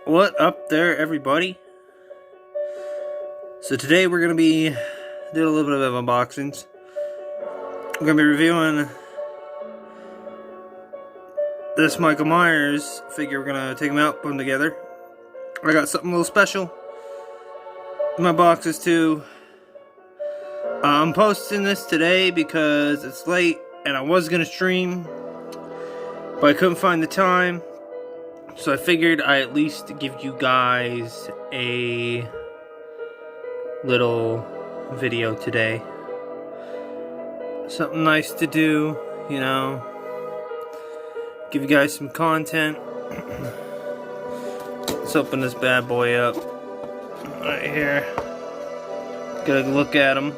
What up there, everybody? So today we're going to be doing a little bit of unboxings. We're going to be reviewing this Michael Myers figure. We're going to take them out, put them together. I got something a little special in my boxes too. I'm posting this today because it's late and I was going to stream, but I couldn't find the time. So I figured I at least give you guys a little video today. Something nice to do, you know. Give you guys some content. Let's open this bad boy up. Right here. Get a look at him.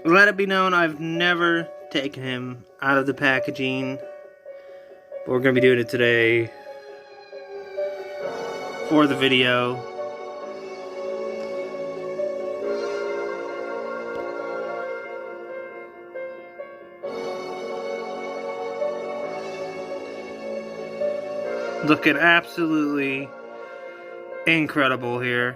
Let it be known, I've never taken him out of the packaging, but we're going to be doing it today for the video. Looking absolutely incredible here.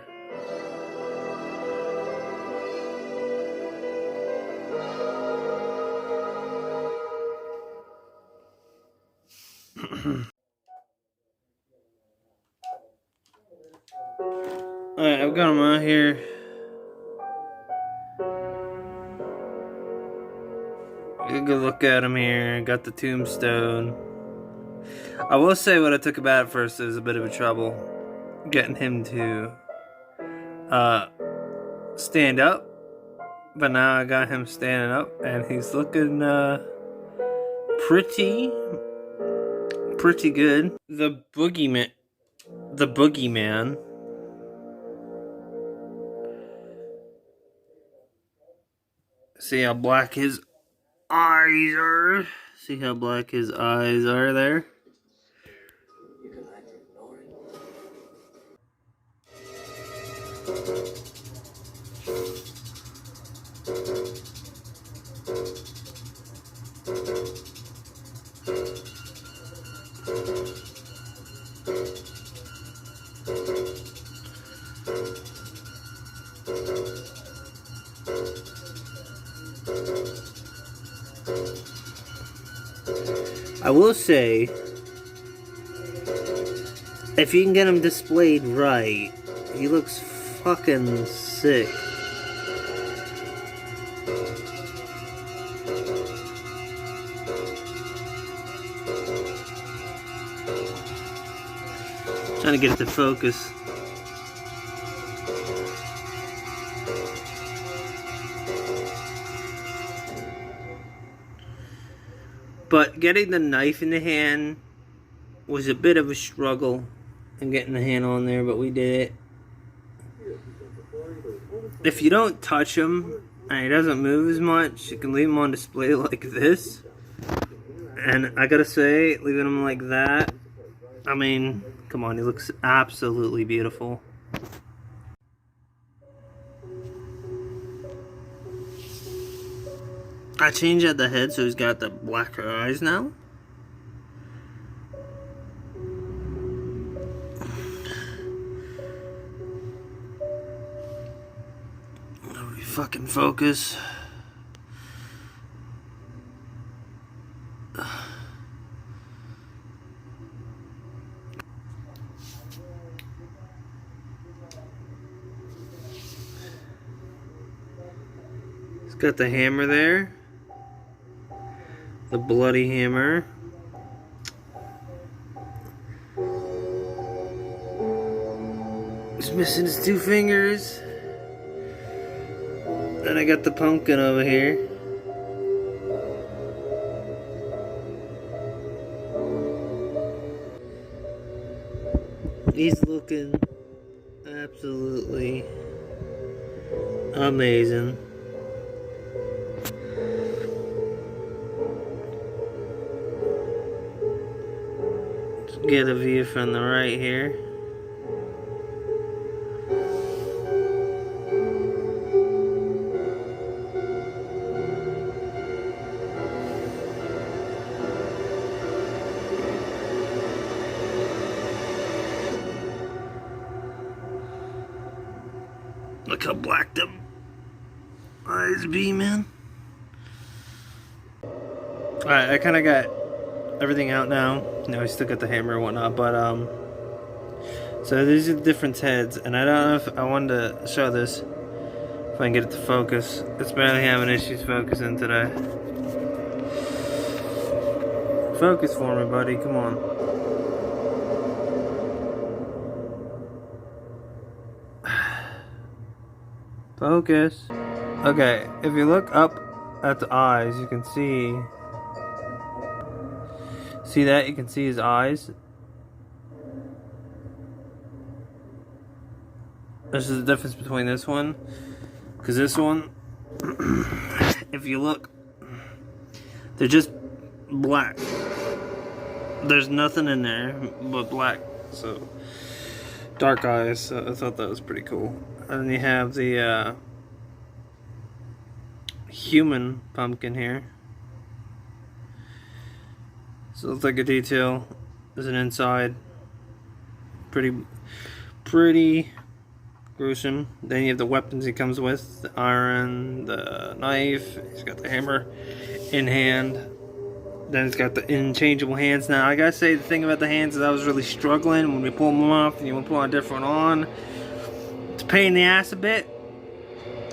Alright, I've got him out here. Get a good look at him here. Got the tombstone. I will say what I took about it first, it was a bit of a trouble getting him to stand up. But now I got him standing up and he's looking pretty good. The Boogeyman. See how black his eyes are? See how black his eyes are there? I will say, if you can get him displayed right, he looks fucking sick. Trying to get it to focus. But getting the knife in the hand was a bit of a struggle and getting the hand on there, but we did it. If you don't touch him and he doesn't move as much, you can leave him on display like this. And I gotta say, leaving him like that, I mean, come on, he looks absolutely beautiful. I changed out the head so he's got the blacker eyes now. Let me fucking focus. He's got the hammer there. The bloody hammer. He's missing his two fingers. Then I got the pumpkin over here. He's looking absolutely amazing. Get a view from the right here. Look how black them eyes be, man. Alright, I kind of got everything out now. You know, I still got the hammer and whatnot, but, so these are the different heads, and I don't know if I wanted to show this, if I can get it to focus. It's barely having issues focusing today. Focus for me, buddy, come on. Focus. Okay, if you look up at the eyes, you can see... See that? You can see his eyes. This is the difference between this one. Because this one, if you look, they're just black. There's nothing in there but black. So, dark eyes. So I thought that was pretty cool. And then you have the human pumpkin here. So it looks like a detail. There's an inside. Pretty gruesome. Then you have the weapons he comes with. The iron, the knife. He's got the hammer in hand. Then it's got the unchangeable hands. Now I gotta say the thing about the hands is I was really struggling when we pull them off and you want to pull on a different one on. It's a pain in the ass a bit.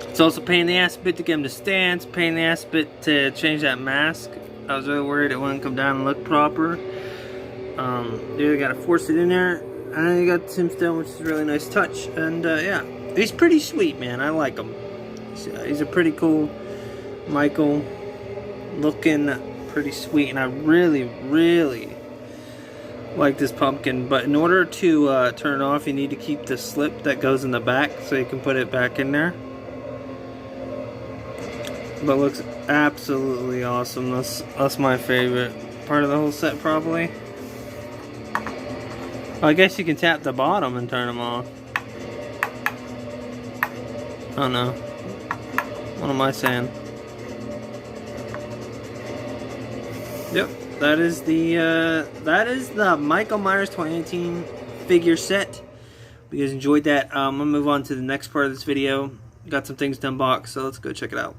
It's also a pain in the ass a bit to get them to stand. It's a pain in the ass a bit to change that mask. I was really worried it wouldn't come down and look proper. You gotta force it in there. And then you got the tombstone, which is a really nice touch. And yeah, he's pretty sweet, man. I like him. He's a pretty cool Michael, looking pretty sweet. And I really like this pumpkin. But in order to turn it off, you need to keep the slip that goes in the back so you can put it back in there. But looks absolutely awesome. That's my favorite part of the whole set, probably. Well, I guess you can tap the bottom and turn them off. I don't know. What am I saying? Yep, that is the Michael Myers 2018 figure set. If you guys enjoyed that, I'm gonna move on to the next part of this video. Got some things to unbox, so let's go check it out.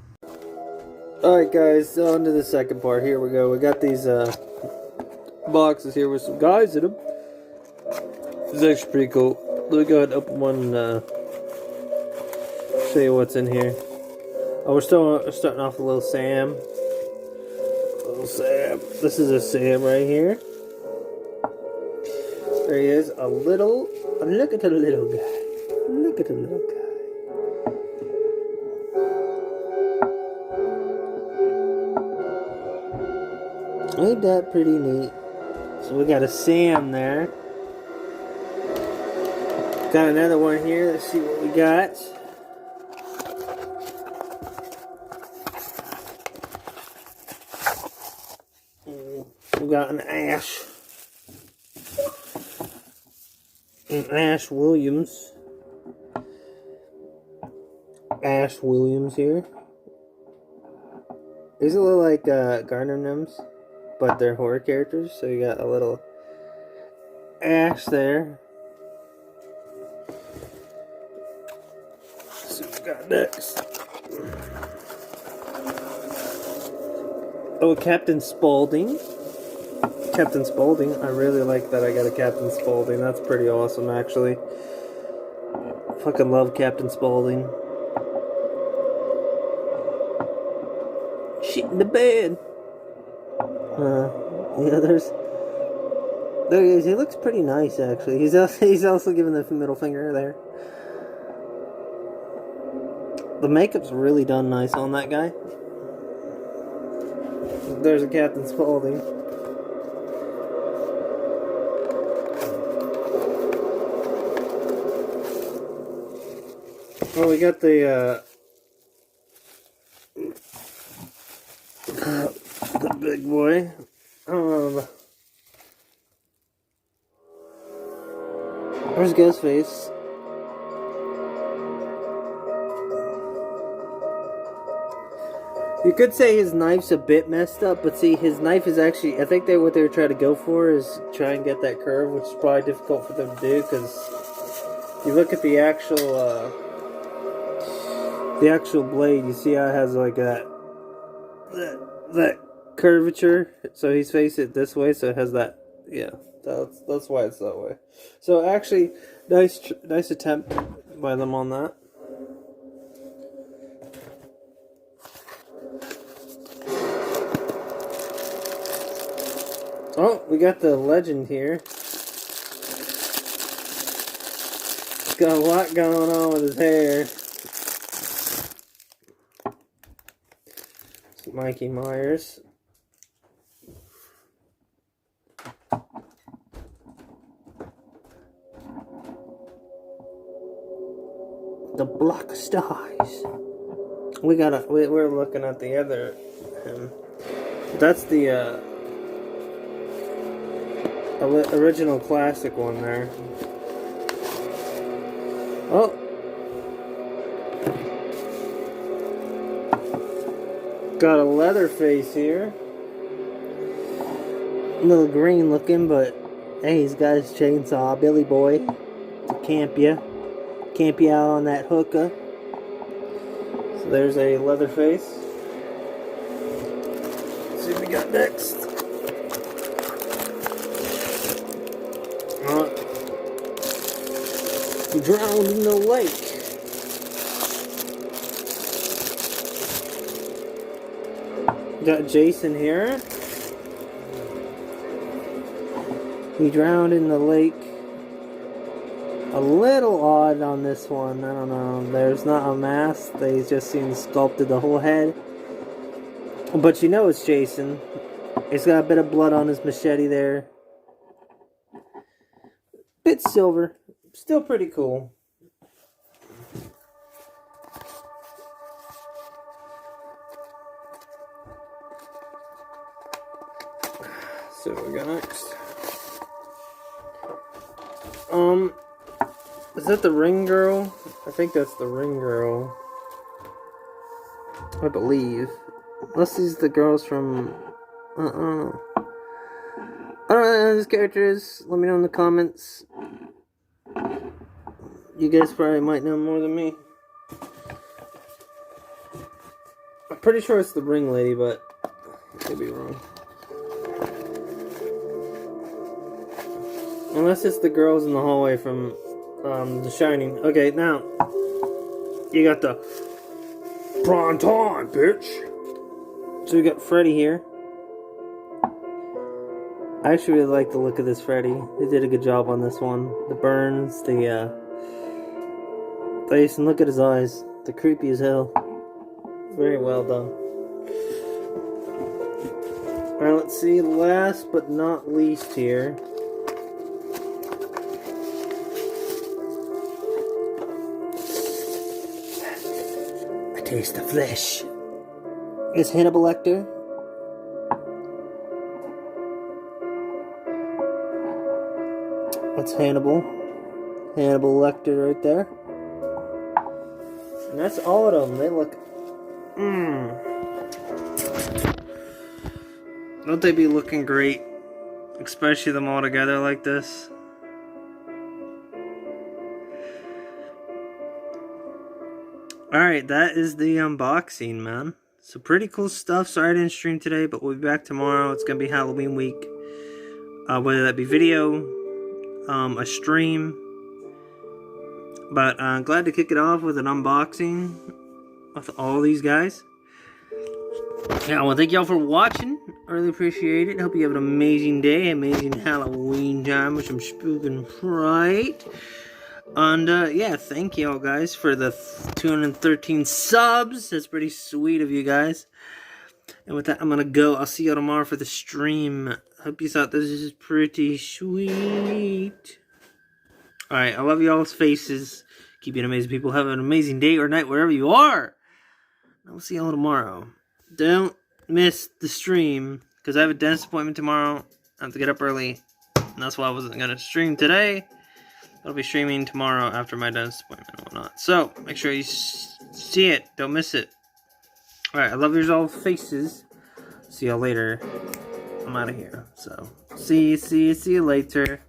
Alright guys, so on to the second part. Here we go. We got these boxes here with some guys in them. It's actually pretty cool. Let me go ahead and open one and show you what's in here. Oh, we're starting off with little Sam. Little Sam. This is a Sam right here. There he is. Look at the little guy. Look at the little guy. Ain't that pretty neat? So we got a Sam there. Got another one here. Let's see what we got. We got an Ash. An Ash Williams. Ash Williams here. These look like Garner Gnomes, but they're horror characters. So you got a little Ash there. Let's see what we got next. Oh, Captain Spalding. Captain Spalding. I really like that I got a Captain Spalding. That's pretty awesome, actually. Fucking love Captain Spalding. Shit in the bed. Yeah, there he is. He looks pretty nice, actually. He's also giving the middle finger there. The makeup's really done nice on that guy. There's a Captain Spaulding. Well, we got the big boy. Where's Ghostface? You could say his knife's a bit messed up, but see, his knife is actually, I think what they were trying to go for is try and get that curve, which is probably difficult for them to do, because you look at the actual the actual blade, you see how it has like that curvature, so he's faced it this way, so it has that, yeah, that's why it's that way. So actually, nice attempt by them on that. Oh, we got the legend here. He's got a lot going on with his hair. It's Mikey Myers. The Black Stars. We're looking at the other him. That's the original classic one there. Oh. Got a leather face here. A little green looking, but hey, he's got his chainsaw, Billy Boy, to camp you out on that hookah. So there's a leather face. Let's see what we got next. Drowned in the lake. Got Jason here. He drowned in the lake. A little odd on this one. I don't know. There's not a mask. They just seem sculpted the whole head. But you know it's Jason. He's got a bit of blood on his machete there. Bit silver. Still pretty cool. So what we got next? Is that the ring girl? I think that's the ring girl. I believe. Unless these are the girls from... I don't know. I don't know who this character is. Let me know in the comments. You guys probably might know more than me. I'm pretty sure it's the ring lady, but I could be wrong. Unless it's the girls in the hallway from The Shining. Okay, now you got the prime time, bitch. So we got Freddy here. I actually really like the look of this Freddy. They did a good job on this one. The burns, the face, and look at his eyes. They're creepy as hell. Very well done. Alright, let's see. Last but not least here. I taste the flesh. It's Hannibal Lecter. That's Hannibal. Hannibal Lecter right there. And that's all of them. They look... Don't they be looking great? Especially them all together like this. Alright, that is the unboxing, man. So pretty cool stuff. Sorry I didn't stream today, but we'll be back tomorrow. It's going to be Halloween week. Whether that be video, a stream. But I'm glad to kick it off with an unboxing with all these guys. Yeah, well, thank y'all for watching. I really appreciate it. Hope you have an amazing day, amazing Halloween time with some spooking fright. And yeah, thank y'all guys for the 213 subs. That's pretty sweet of you guys. And with that, I'm gonna go. I'll see y'all tomorrow for the stream. Hope you thought this is pretty sweet. Alright, I love y'all's faces. Keep being amazing people. Have an amazing day or night wherever you are. I'll see y'all tomorrow. Don't miss the stream, because I have a dentist appointment tomorrow. I have to get up early, and that's why I wasn't going to stream today. I'll be streaming tomorrow after my dentist appointment and whatnot. So, make sure you see it. Don't miss it. Alright, I love your all faces. See y'all later. I'm out of here. So, see you later.